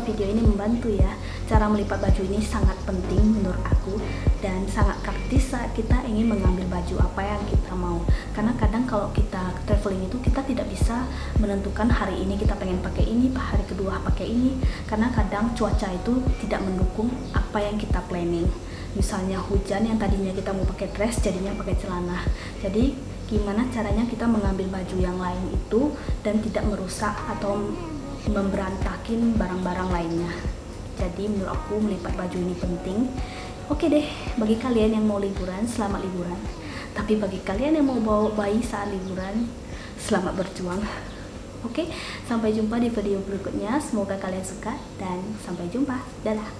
video ini membantu ya. Cara melipat baju ini sangat penting menurut aku dan sangat praktis saat kita ingin mengambil baju apa yang kita mau. Karena kadang kalau kita traveling itu kita tidak bisa menentukan hari ini kita pengen pakai ini, hari kedua pakai ini, karena kadang cuaca itu tidak mendukung apa yang kita planning. Misalnya hujan, yang tadinya kita mau pakai dress jadinya pakai celana. Jadi gimana caranya kita mengambil baju yang lain itu dan tidak merusak atau memberantakin barang-barang lainnya. Jadi menurut aku melipat baju ini penting. Oke deh, bagi kalian yang mau liburan, selamat liburan. Tapi bagi kalian yang mau bawa bayi saat liburan, selamat berjuang. Oke, sampai jumpa di video berikutnya. Semoga kalian suka dan sampai jumpa. Dadah.